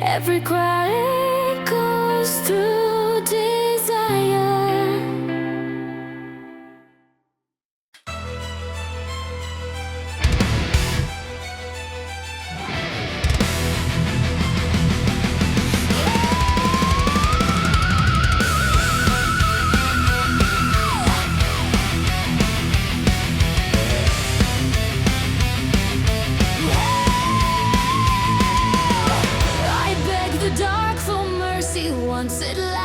Every cry goes through desire. I beg the dark for mercy once it lasts.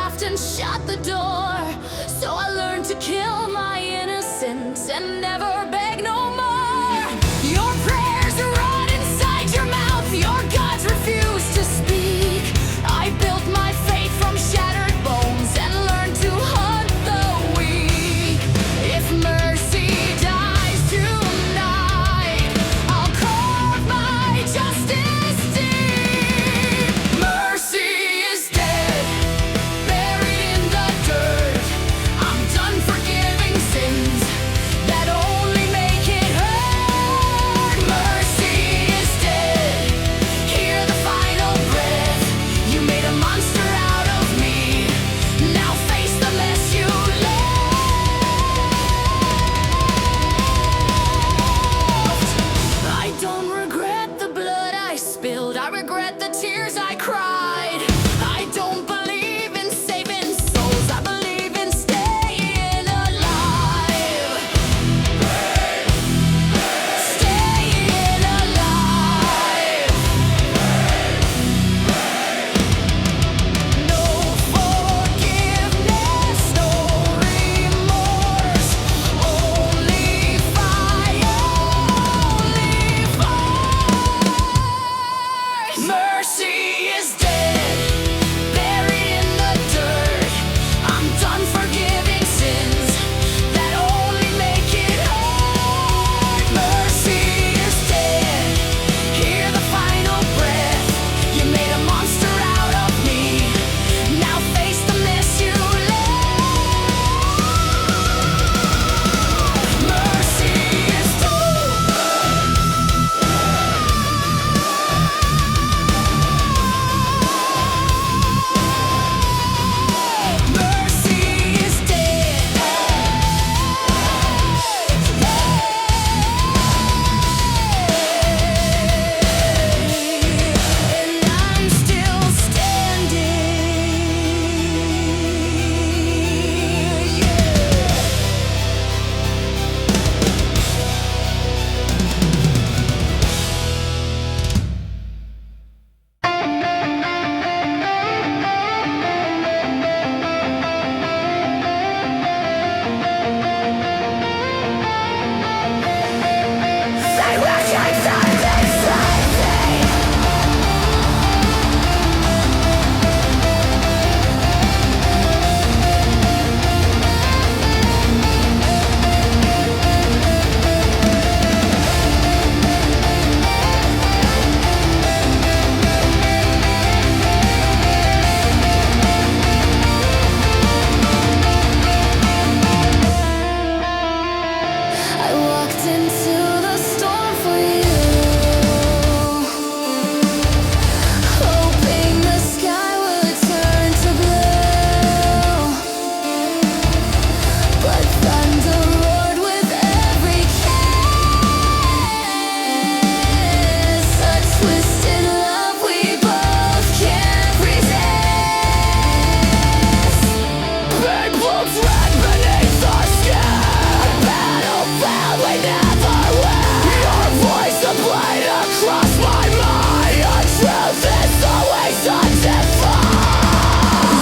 played across my mind. A truth is always undefined.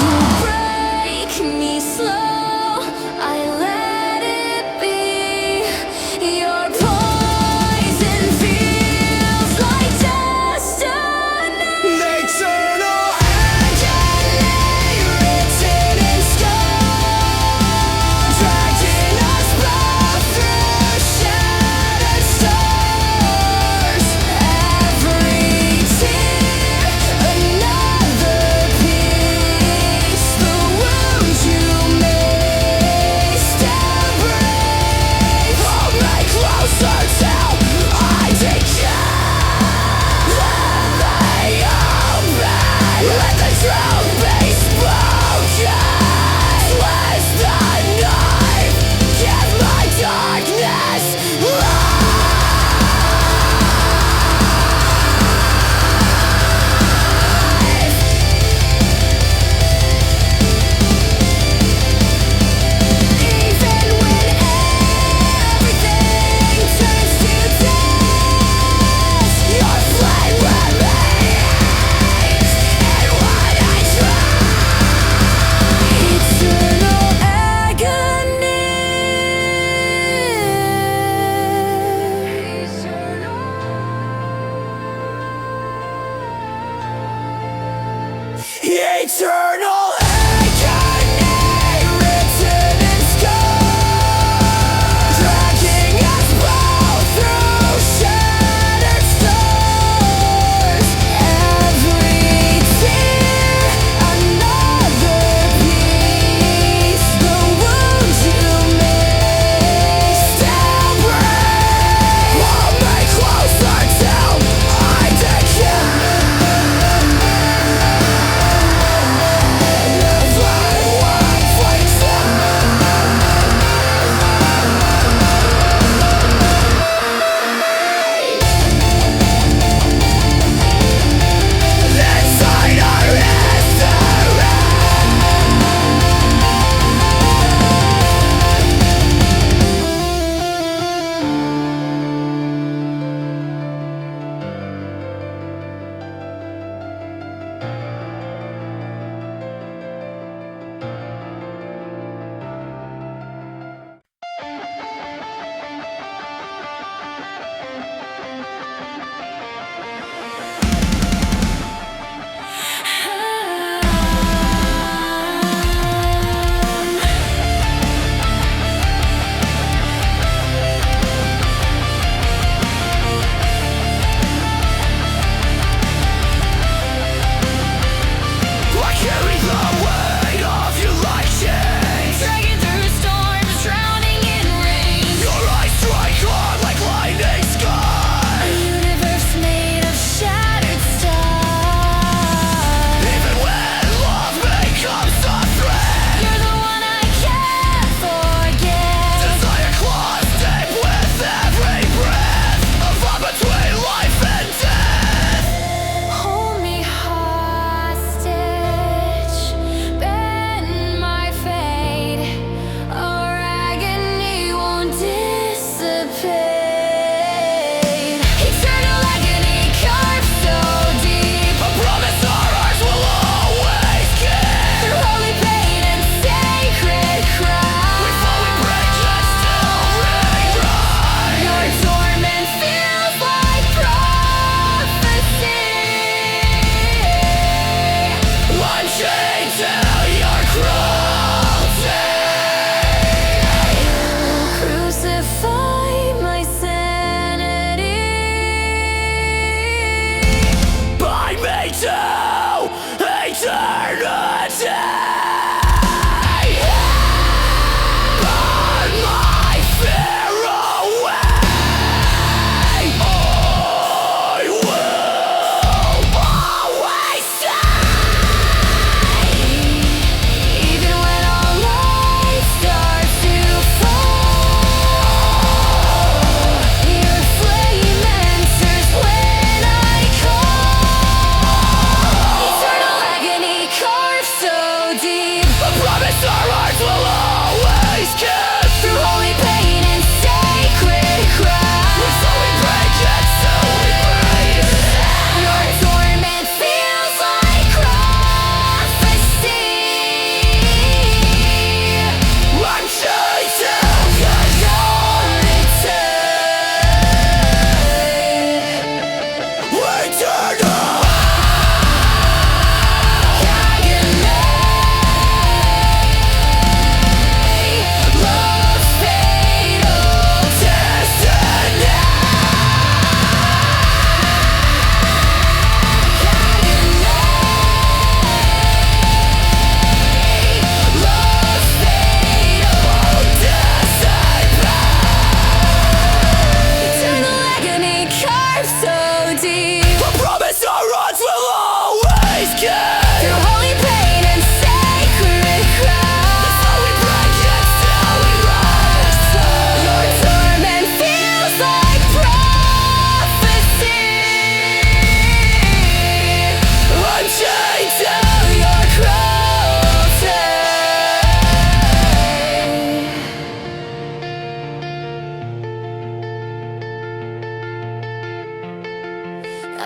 You break me slow, I let it be. Your poison feels like destiny. Eternal agony written in stone, dragging us both through shattered stars.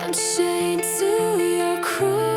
I'm chained to your cruelty.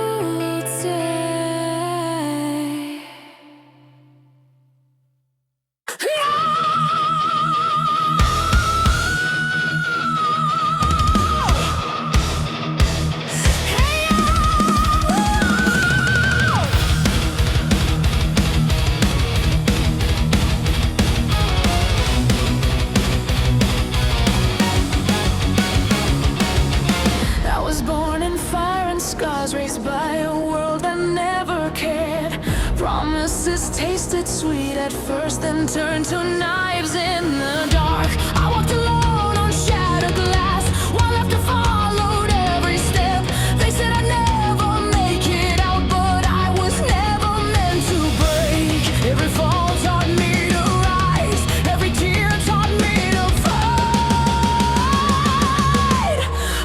I was born in fire and scars, raised by a world that never cared. Promises tasted sweet at first, then turned to knives in the dark. I walked alone on shattered glass, while laughter followed every step. They said I'd never make it out, but I was never meant to break. Every fall taught me to rise, every tear taught me to fight.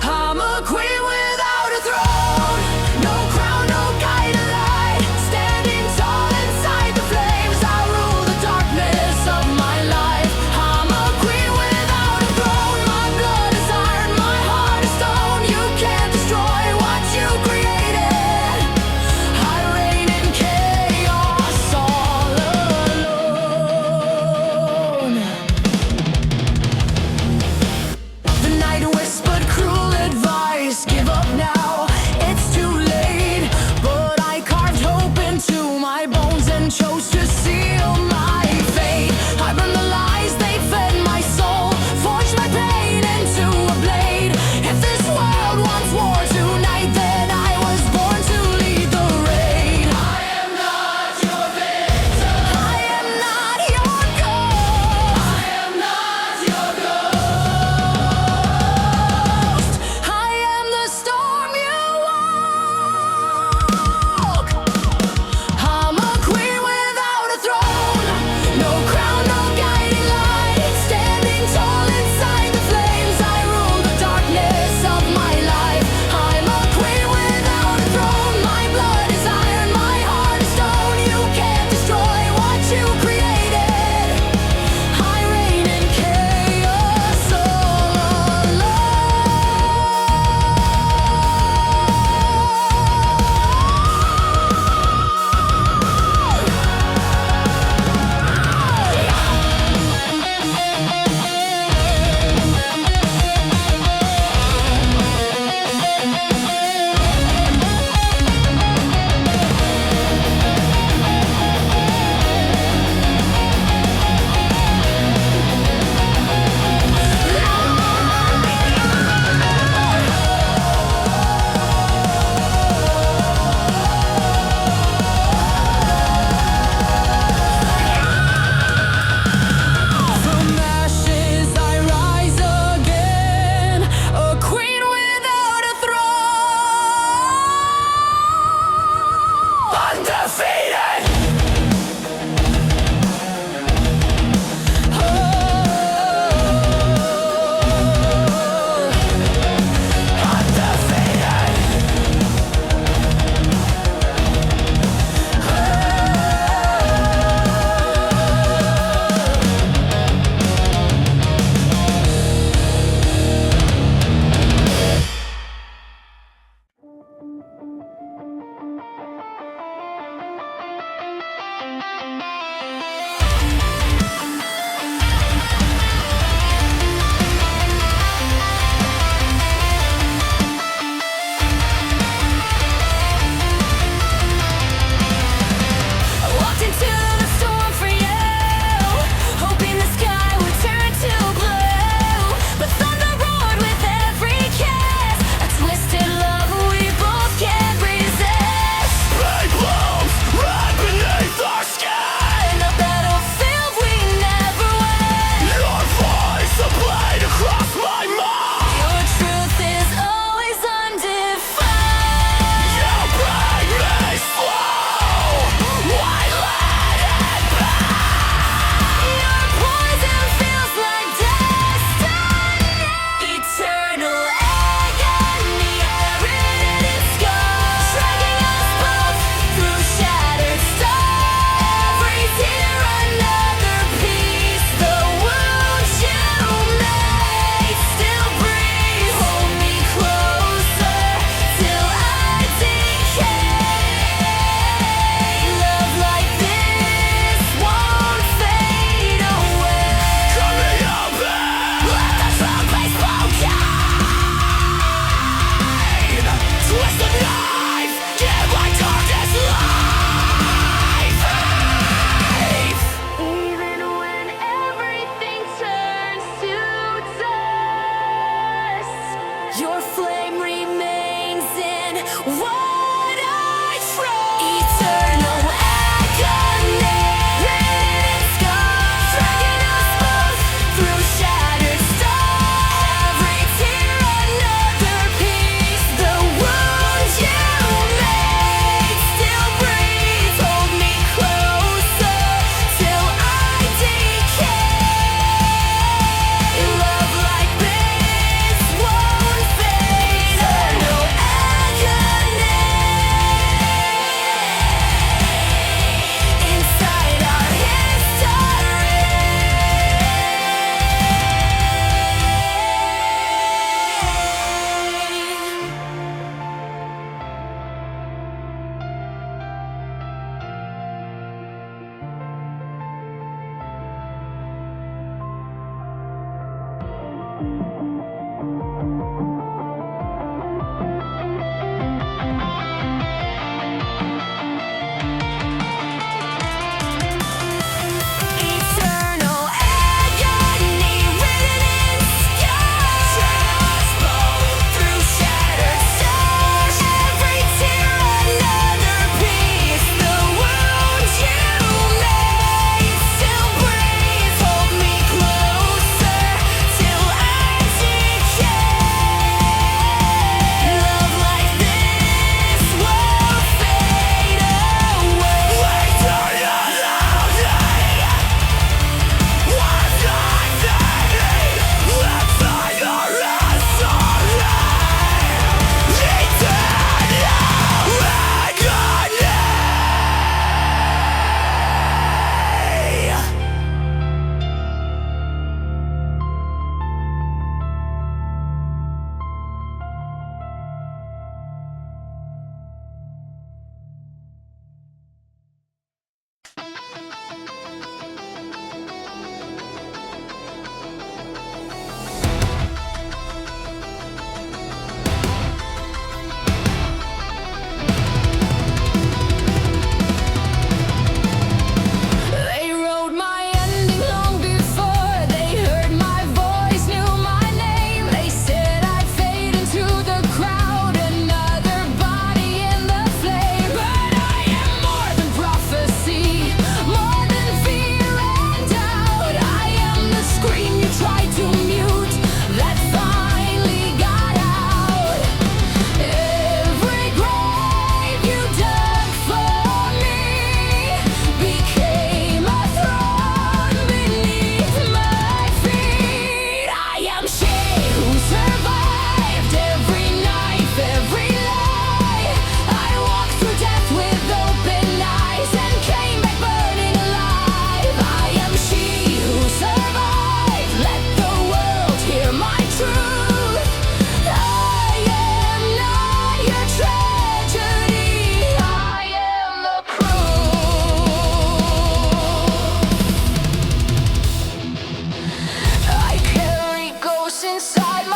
I'm a queen without a throne, no crown, no guiding light. Standing tall inside the flames, I rule the darkness of my life.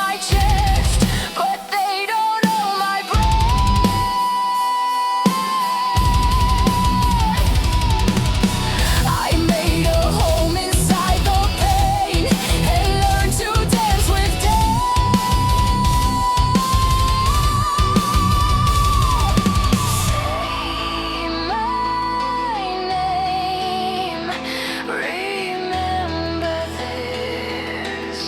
my chest, but they don't know my breath. I made a home inside the pain and learned to dance with death. Say my name, remember this.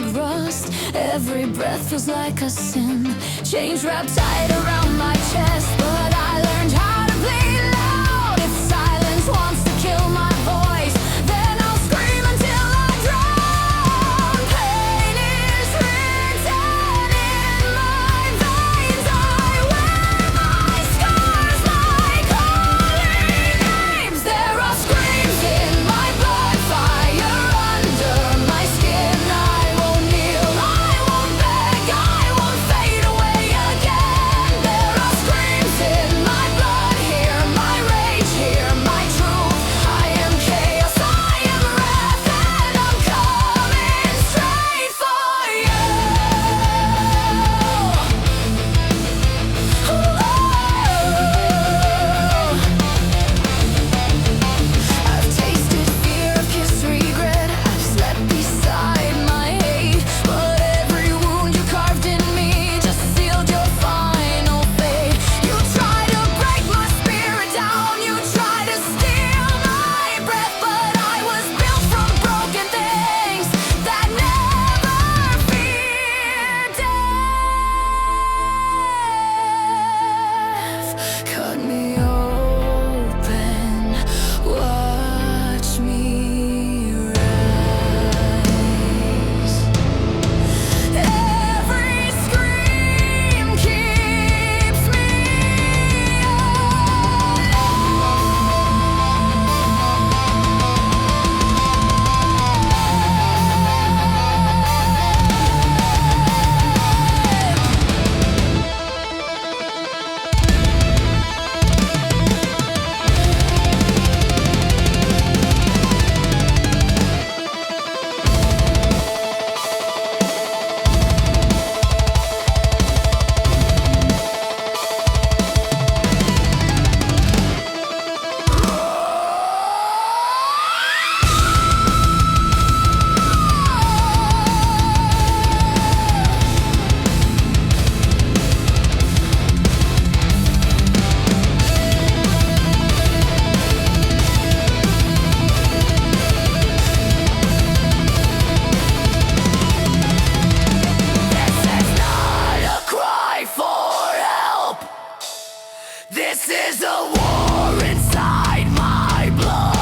like rust. Every breath feels like a sin. Chains wrapped tight around my chest, but I learned how to play loud. If silence wants to kill my voice, then I'll scream until I drown. Pain is written in my veins. I wear my scars like holy names. There are screams in my blood, fire under my skin. I won't kneel, I won't beg, I won't fade away again. There are screams in my blood, hear my rage, hear my truth. I am chaos, I am wrath, and I'm coming straight for you. I've tasted fear, I've kissed regret, I've slept beside my hate. But every wound you carved in me just sealed your final fate. You try to break my spirit down, you try to steal my breath, but I was built from broken things that never fear death. Cut me open, watch me rise. Every scream keeps me This is a war inside my blood.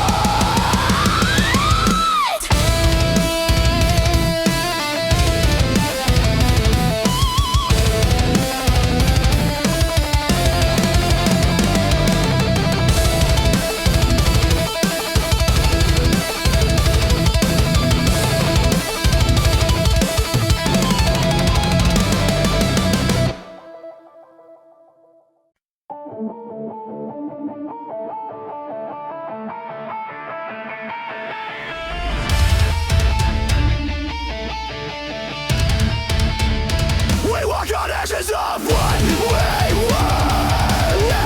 We walk on ashes of what we were.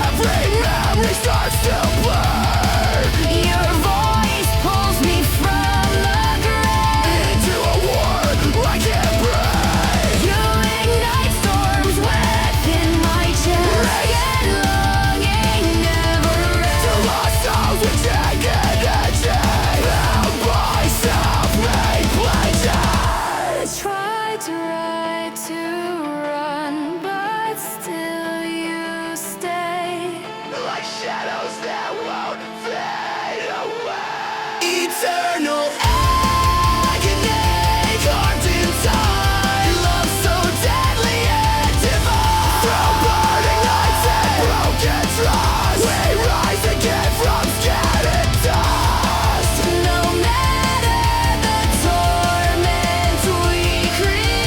Every memory starts to blur. Your voice pulls me from the grave into a war I can't break. You ignite storms within my chest, and longing never ends. To lost souls with jagged edges, held by self-made pledges. Tried to ride to run, but still you stay. Like shadows that won't fade away. Eternal agony, carved in time. Love so deadly and divine. Through burning nights and broken trust, we rise again from scattered dust. No matter the torment we create,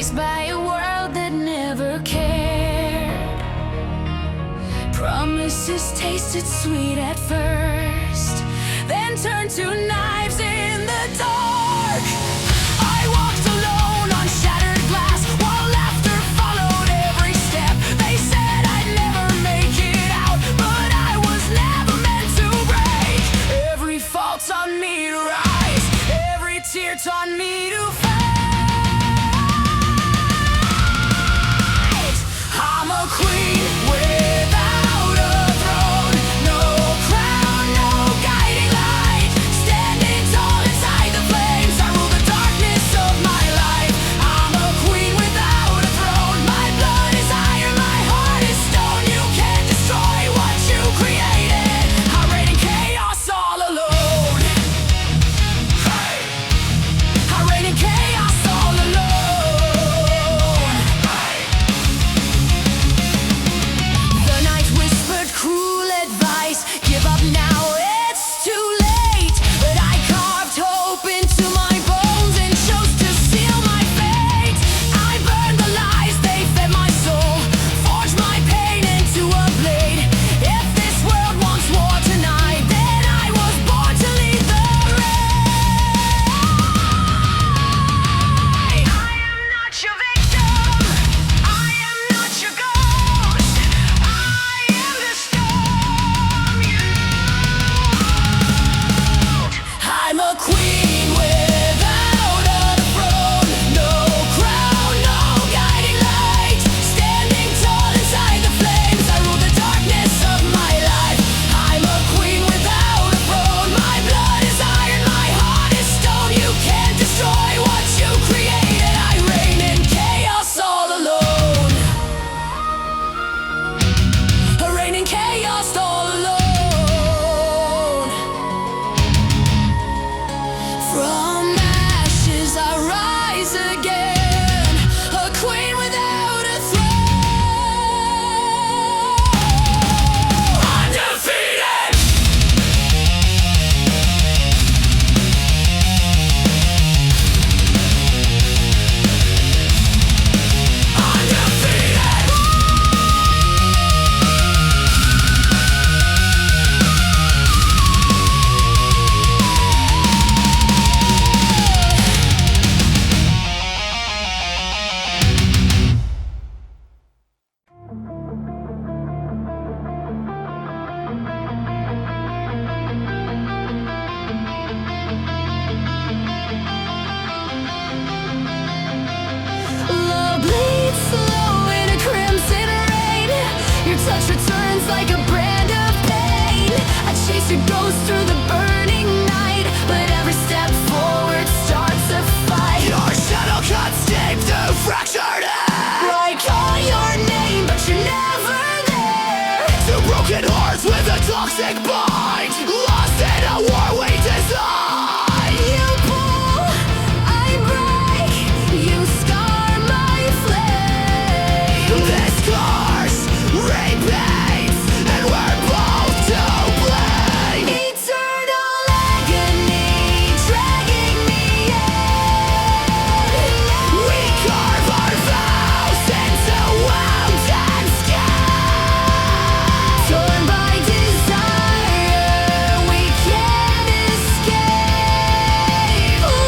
raised by a world that never cared. Promises tasted sweet at first, then turned to knives in the dark. I walked alone on shattered glass, while laughter followed every step. They said I'd never make it out, but I was never meant to break. Every fall taught me to rise, every tear taught me to fight. I'm a queen without a throne, no crown, no guiding light. Standing tall inside the flames, I rule the darkness of my life. I'm a queen without a throne. My blood is iron, my heart is stone. You can't destroy what you created. I reign in chaos all alone. I reign in chaos all alone. The night whispered cruel advice, give up now, it's too late. But I carved hope into my bones and chose to seal my fate. I burned the lies, they fed my soul, forged my pain into a blade. If this world wants war tonight, then I was born to lead the raid. I am not your victim, I am not your ghost. I am the storm you. I'm a queen without a throne, no crown, no guiding light. Standing tall inside the flames, I rule the darkness of my life. I'm a queen without a throne. My blood is iron, my heart is stone. You can't destroy what you created. I reign in chaos all alone. I reign in chaos all alone. From ashes I rise again, a queen without a throne. Undefeated. Undefeated. Love bleeds slow in a crimson rain. Your touch returns like a brand of pain. I chase your ghost through the burning night, but every step forward starts a fight. Your shadow cuts deep through fractured air. I call your name, but you're never there. Two broken hearts with a toxic bind, lost in a war we design. You pull, I break, you scar my flame. This curse repeats, and we're both to blame. Eternal agony dragging me in. We carve our vows into wounds and scars. Torn by desire, we can't escape.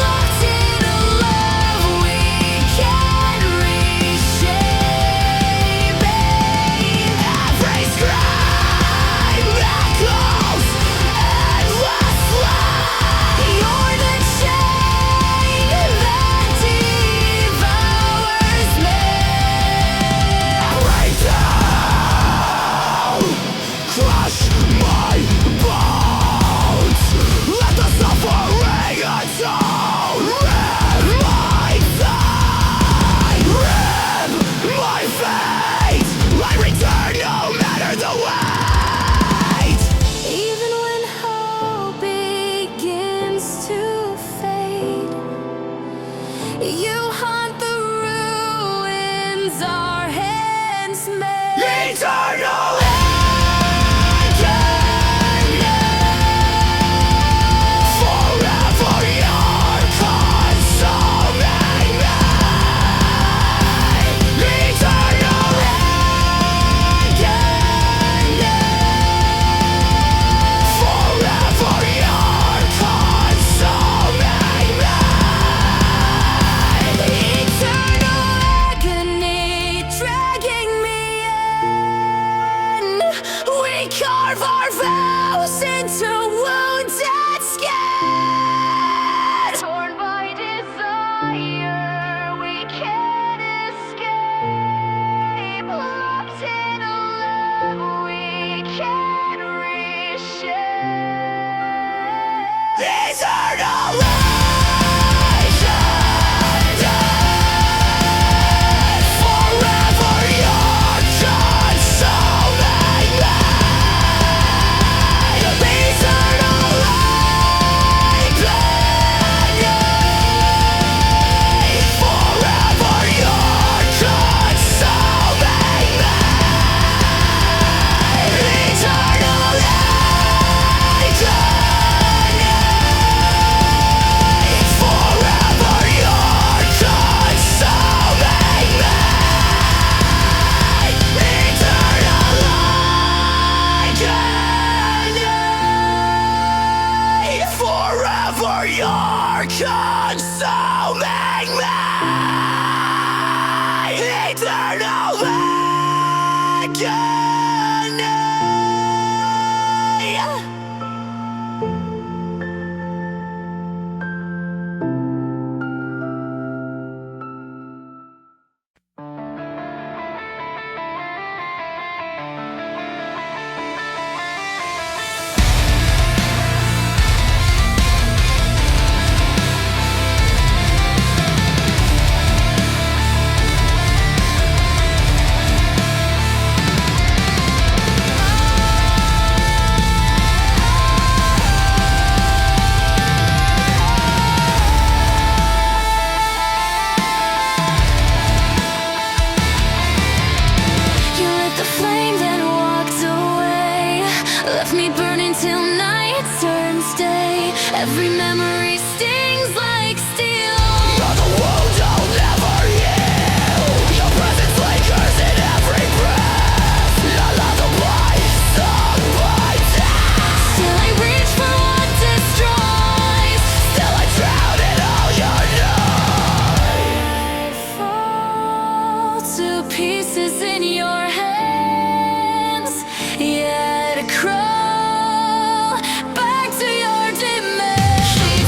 Locked in a love we can't reshape. Every scream echoes endlessly. You're the chain that devours me. Break down, crush my bones. Let the suffering atone. Rip my side, rip my fate. I return no matter the weight. Even when hope begins to fade, you haunt the ruins our hands made. Eternal agony. Forever you're consuming me. consuming me, eternal agony. Left me burning till night turns day. Every memory stings like steel. You're the wound I'll never heal. Your presence lingers in every breath. I love the blind song by death. Still I reach for what destroys. Still I drown in all your noise. I fall to pieces in your hands. Yet I crawl back to your dimension.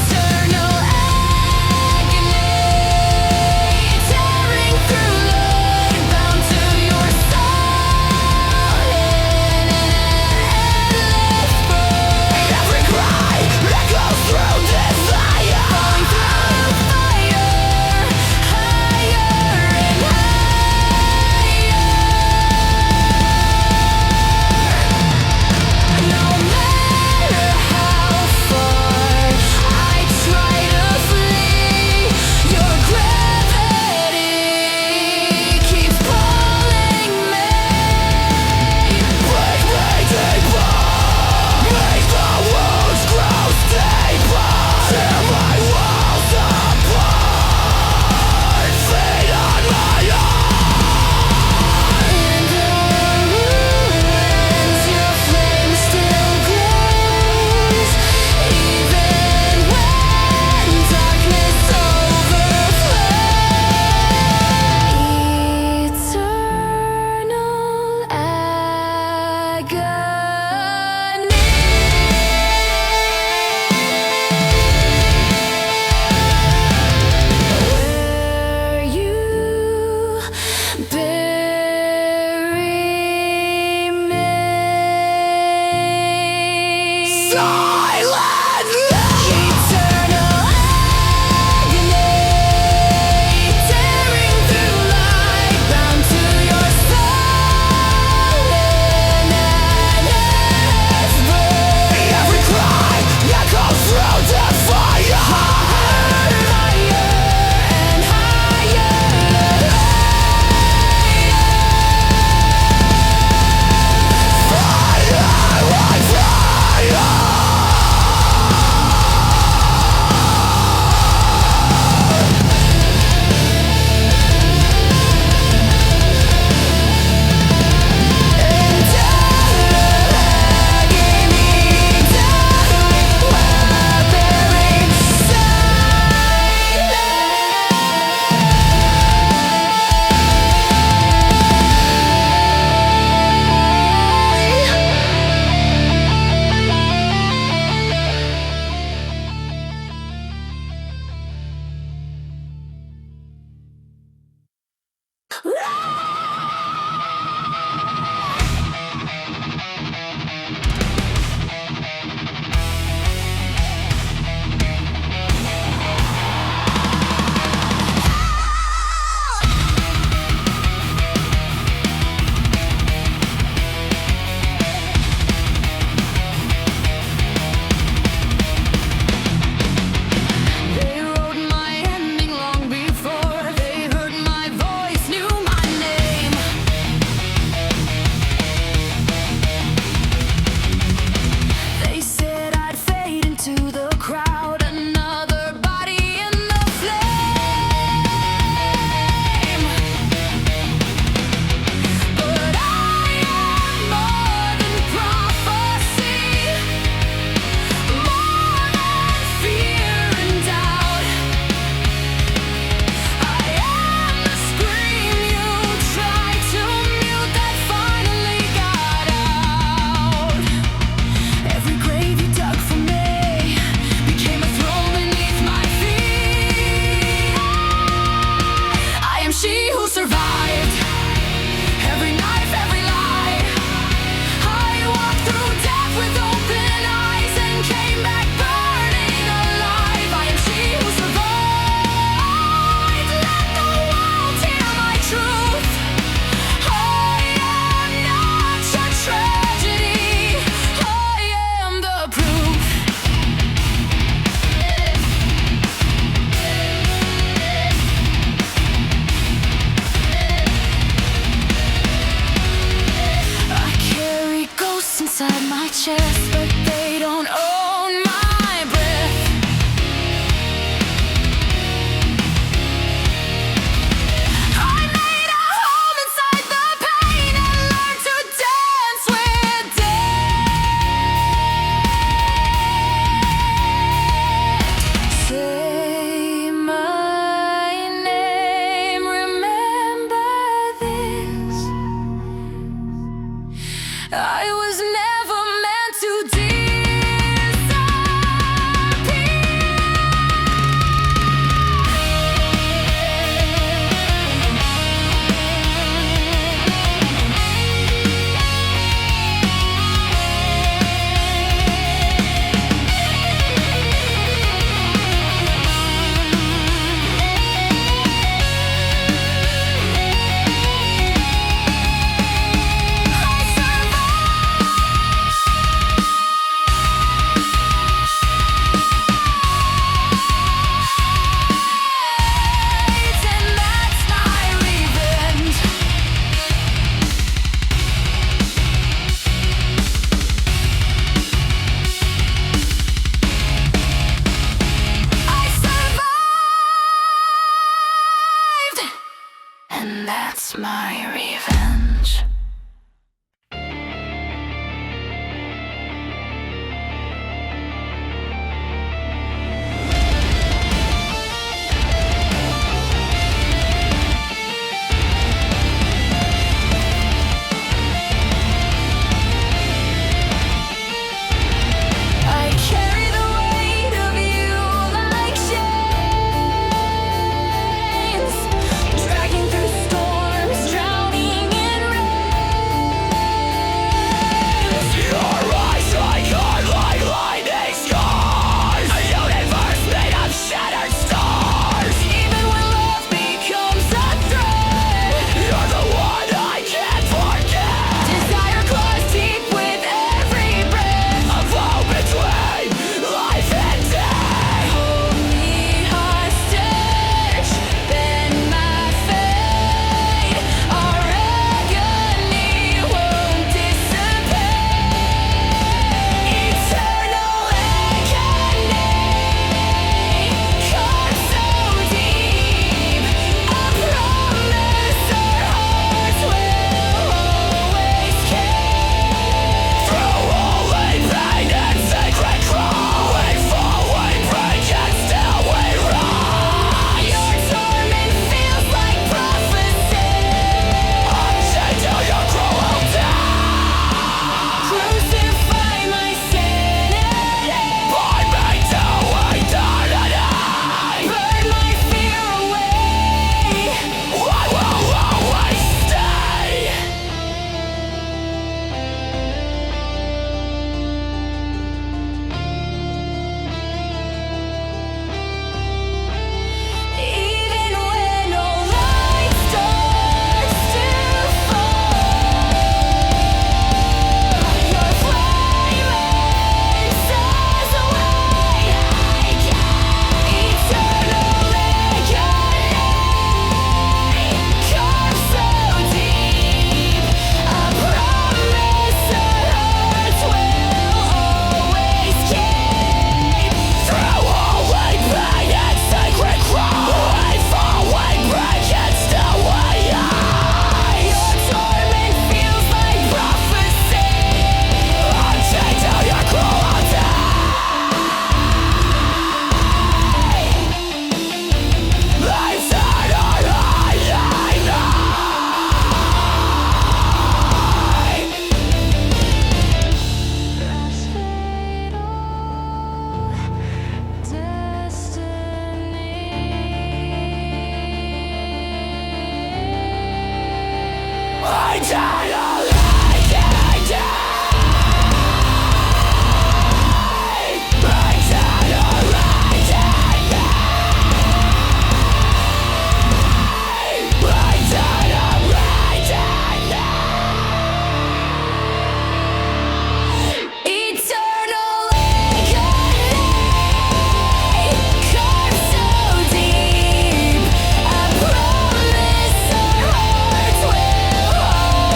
That's my revenge.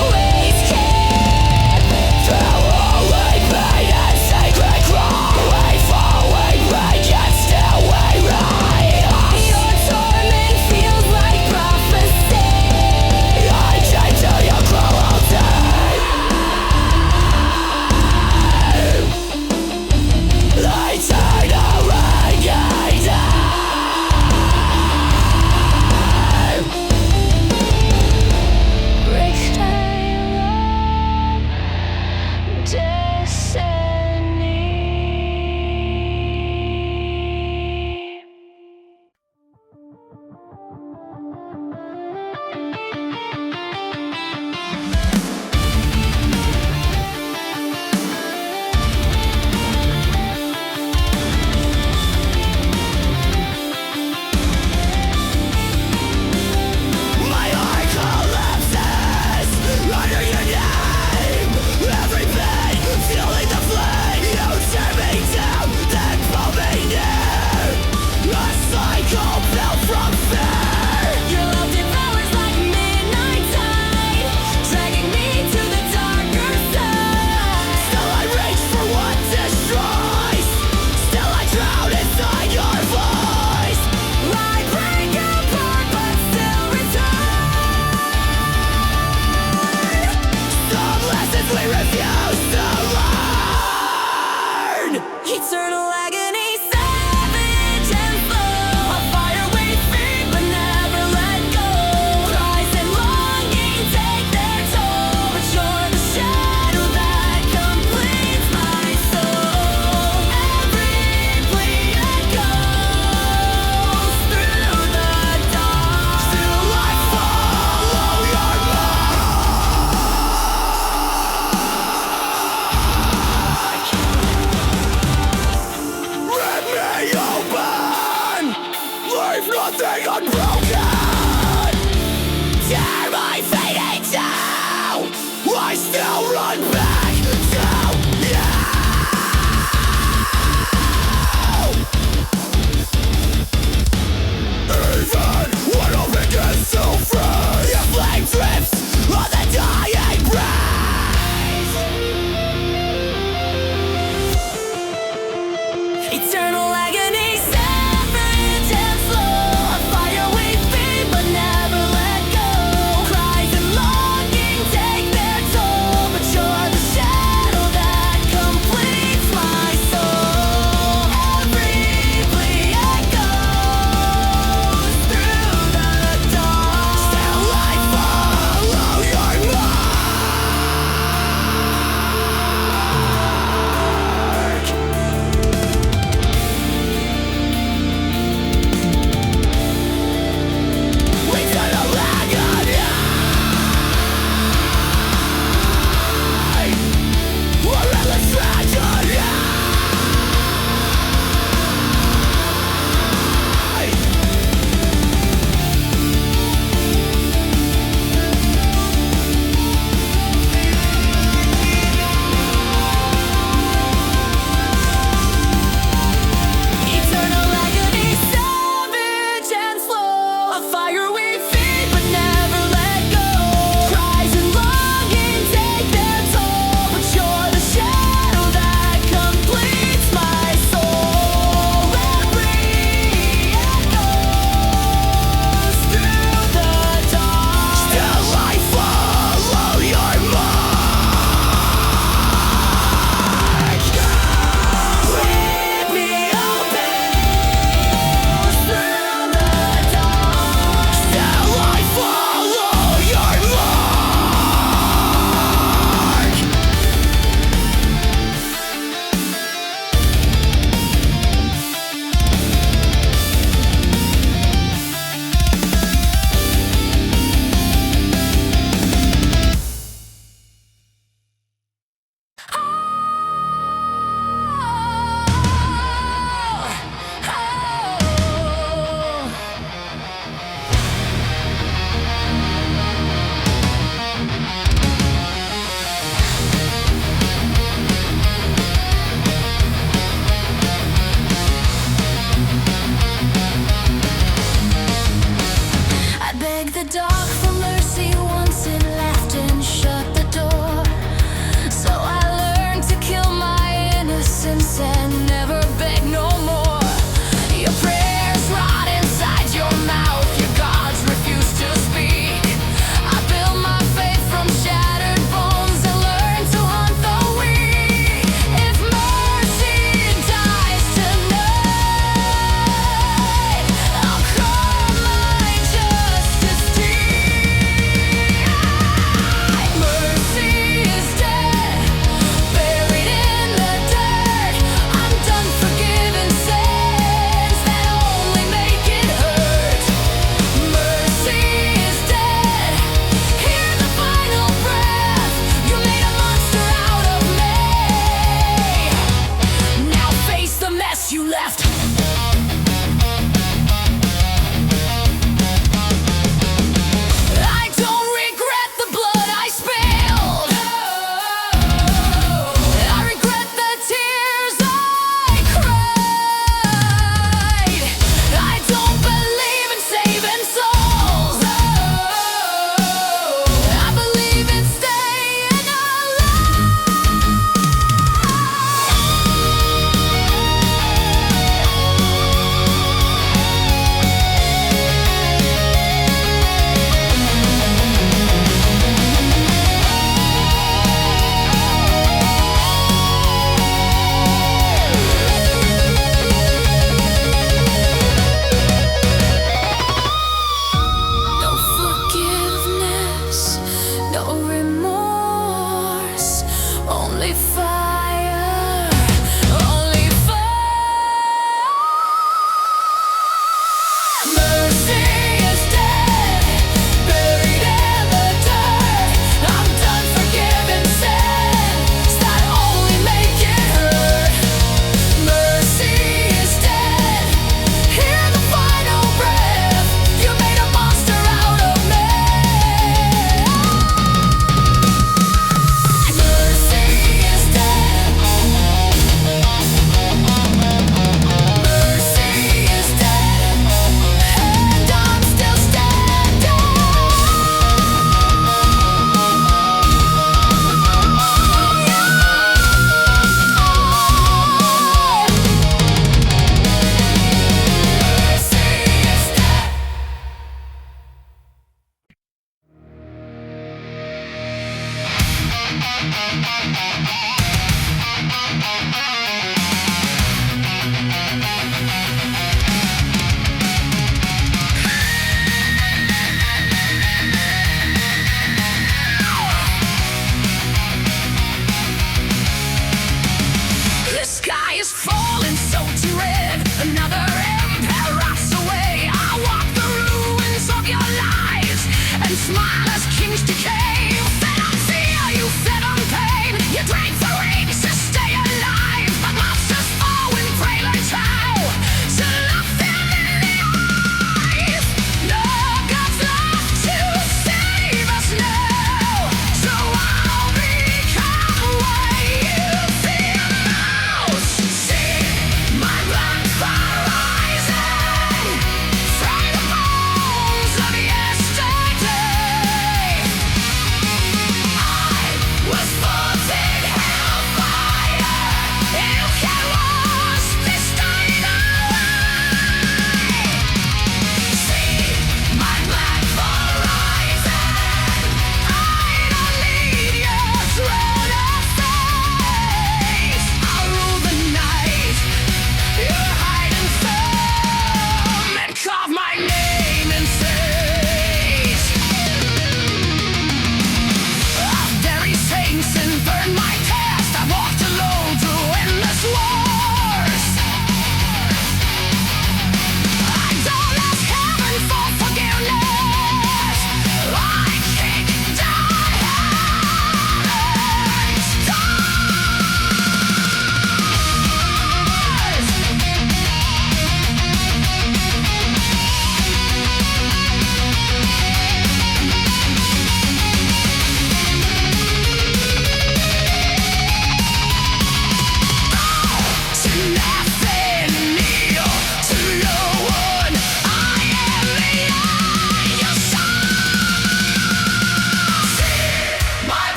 Always nothing unbroken. Tear my fate into, I still run back.